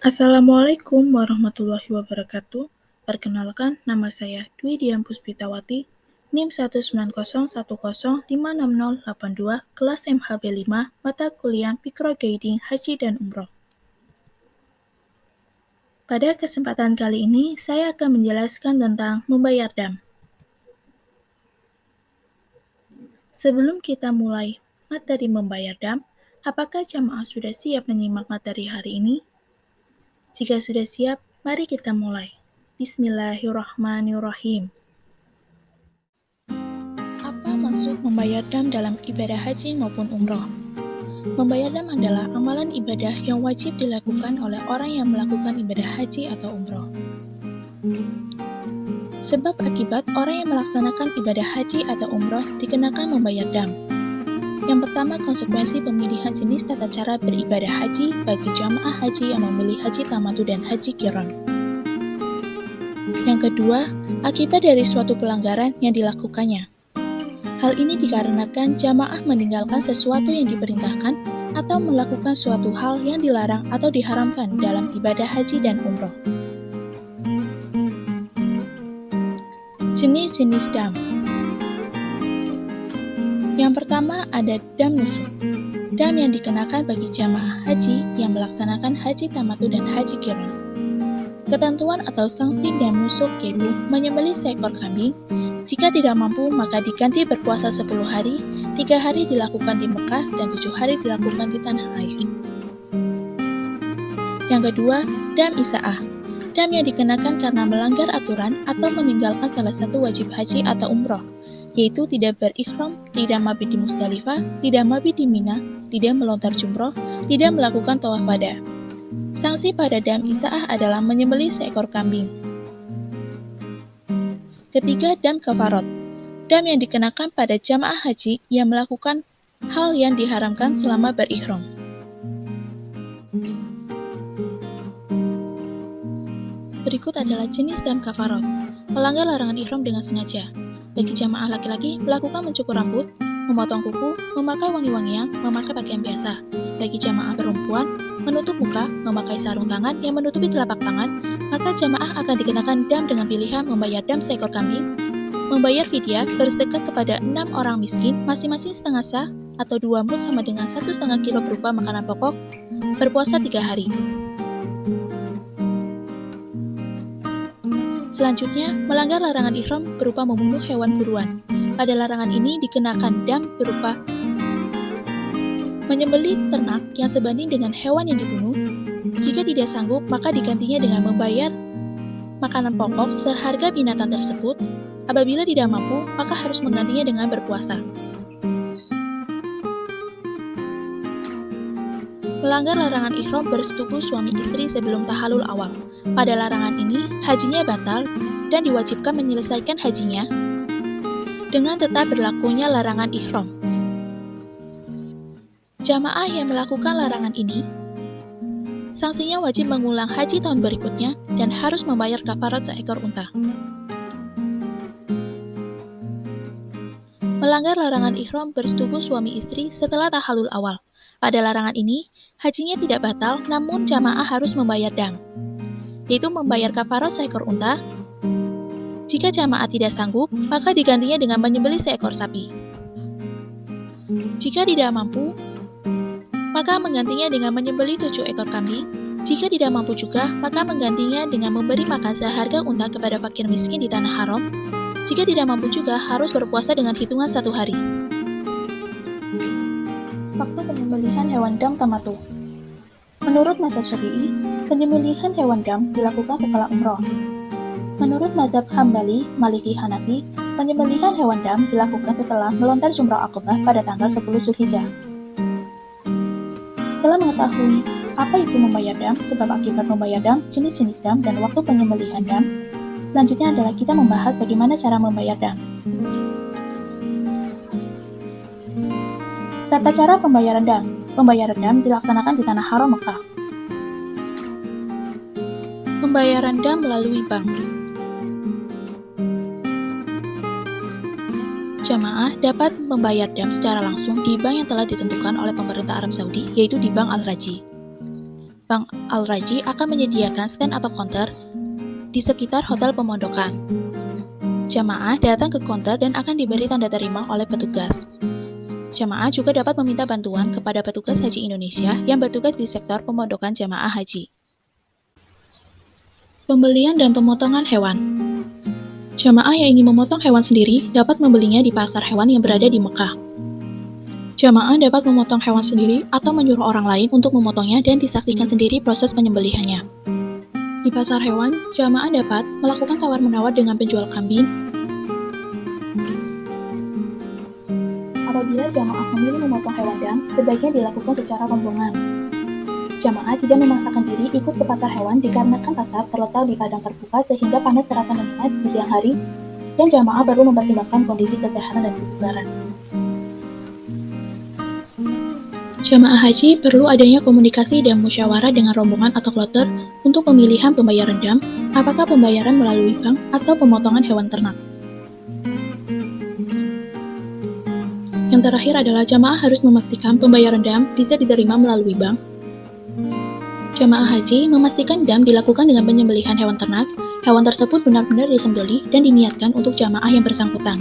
Assalamualaikum warahmatullahi wabarakatuh. Perkenalkan, nama saya Dwi Dian Puspitawati, NIM 19010560082, kelas MHB 5, mata kuliah Microguiding Haji dan Umroh. Pada kesempatan kali ini, saya akan menjelaskan tentang membayar dam. Sebelum kita mulai materi membayar dam, apakah jamaah sudah siap menyimak materi hari ini? Jika sudah siap, mari kita mulai. Bismillahirrahmanirrahim. Apa maksud membayar dam dalam ibadah haji maupun umroh? Membayar dam adalah amalan ibadah yang wajib dilakukan oleh orang yang melakukan ibadah haji atau umroh. Sebab akibat orang yang melaksanakan ibadah haji atau umroh dikenakan membayar dam. Yang pertama, konsekuensi pemilihan jenis tata cara beribadah haji bagi jamaah haji yang memilih haji tamattu dan haji qiron. Yang kedua, akibat dari suatu pelanggaran yang dilakukannya. Hal ini dikarenakan jamaah meninggalkan sesuatu yang diperintahkan atau melakukan suatu hal yang dilarang atau diharamkan dalam ibadah haji dan umroh. Jenis-jenis dam. Yang pertama ada dam nusuk. Dam yang dikenakan bagi jamaah haji yang melaksanakan haji tamattu dan haji qiron. Ketentuan atau sanksi dam nusuk yaitu menyembelih seekor kambing. Jika tidak mampu, maka diganti berpuasa 10 hari, 3 hari dilakukan di Mekah, dan 7 hari dilakukan di tanah air. Yang kedua, dam isa'ah. Dam yang dikenakan karena melanggar aturan atau meninggalkan salah satu wajib haji atau umroh, yaitu tidak berikhram, tidak mabit di Musdalifah, tidak mabit di Mina, tidak melontar jumroh, tidak melakukan tawaf wada. Sanksi pada dam isa'ah adalah menyembelih seekor kambing. Ketiga, dam kafarot. Dam yang dikenakan pada jamaah haji yang melakukan hal yang diharamkan selama berikhram. Berikut adalah jenis dam kafarot. Melanggar larangan ihram dengan sengaja. Bagi jamaah laki-laki, melakukan mencukur rambut, memotong kuku, memakai wangi-wangian, memakai pakaian biasa. Bagi jamaah perempuan, menutup muka, memakai sarung tangan yang menutupi telapak tangan, maka jamaah akan dikenakan dam dengan pilihan membayar dam seekor kambing, membayar fidyah bersedekah kepada 6 orang miskin, masing-masing setengah sah atau 2 mud sama dengan 1,5 kilo berupa makanan pokok, berpuasa 3 hari. Selanjutnya, melanggar larangan ihram berupa membunuh hewan buruan. Pada larangan ini dikenakan dam berupa menyembelih ternak yang sebanding dengan hewan yang dibunuh. Jika tidak sanggup, maka digantinya dengan membayar makanan pokok seharga binatang tersebut. Apabila tidak mampu, maka harus menggantinya dengan berpuasa. Melanggar larangan ihram bersetubuh suami istri sebelum tahalul awal. Pada larangan ini, hajinya batal dan diwajibkan menyelesaikan hajinya dengan tetap berlakunya larangan ihram. Jamaah yang melakukan larangan ini, sanksinya wajib mengulang haji tahun berikutnya dan harus membayar kafarat seekor unta. Melanggar larangan ihram bersetubuh suami istri setelah tahalul awal. Pada larangan ini, hajinya tidak batal, namun jamaah harus membayar dam, yaitu membayar kafarat seekor unta. Jika jamaah tidak sanggup, maka digantinya dengan menyembelih seekor sapi. Jika tidak mampu, maka menggantinya dengan menyembelih 7 ekor kambing. Jika tidak mampu juga, maka menggantinya dengan memberi makan seharga unta kepada fakir miskin di tanah haram. Jika tidak mampu juga, harus berpuasa dengan hitungan 1 hari. Waktu penyembelihan hewan dam tamattu. Menurut mazhab Syafi'i, penyembelihan hewan dam dilakukan setelah umroh. Menurut mazhab Hambali, Maliki, Hanafi, penyembelihan hewan dam dilakukan setelah melontar jumroh Aqabah pada tanggal 10 Zulhijjah. Setelah mengetahui apa itu membayar dam, sebab akibat membayar dam, jenis-jenis dam, dan waktu penyembelihan dam, selanjutnya adalah kita membahas bagaimana cara membayar dam. Tata cara pembayaran dam. Pembayaran dam dilaksanakan di tanah haram Mekah. Pembayaran dam melalui bank. Jamaah dapat membayar dam secara langsung di bank yang telah ditentukan oleh pemerintah Arab Saudi, yaitu di Bank Al-Raji. Bank Al-Rajhi akan menyediakan stand atau counter di sekitar hotel pemondokan. Jamaah datang ke counter dan akan diberi tanda terima oleh petugas. Jamaah juga dapat meminta bantuan kepada petugas haji Indonesia yang bertugas di sektor pemondokan jamaah haji. Pembelian dan pemotongan hewan. Jamaah yang ingin memotong hewan sendiri dapat membelinya di pasar hewan yang berada di Mekah. Jamaah dapat memotong hewan sendiri atau menyuruh orang lain untuk memotongnya dan disaksikan sendiri proses penyembelihannya. Di pasar hewan, jamaah dapat melakukan tawar-menawar dengan penjual kambing. Apabila jamaah memilih memotong hewan dam, sebaiknya dilakukan secara rombongan. Jamaah tidak memaksakan diri ikut ke pasar hewan dikarenakan pasar terletak di padang terbuka sehingga panas terasa menyengat di siang hari, dan jamaah perlu mempertimbangkan kondisi kesehatan dan kebugaran. Jamaah haji perlu adanya komunikasi dan musyawarah dengan rombongan atau kloter untuk pemilihan pembayaran dam, apakah pembayaran melalui bank atau pemotongan hewan ternak. Yang terakhir adalah jamaah harus memastikan pembayaran dam bisa diterima melalui bank. Jamaah haji memastikan dam dilakukan dengan penyembelihan hewan ternak. Hewan tersebut benar-benar disembelih dan diniatkan untuk jamaah yang bersangkutan.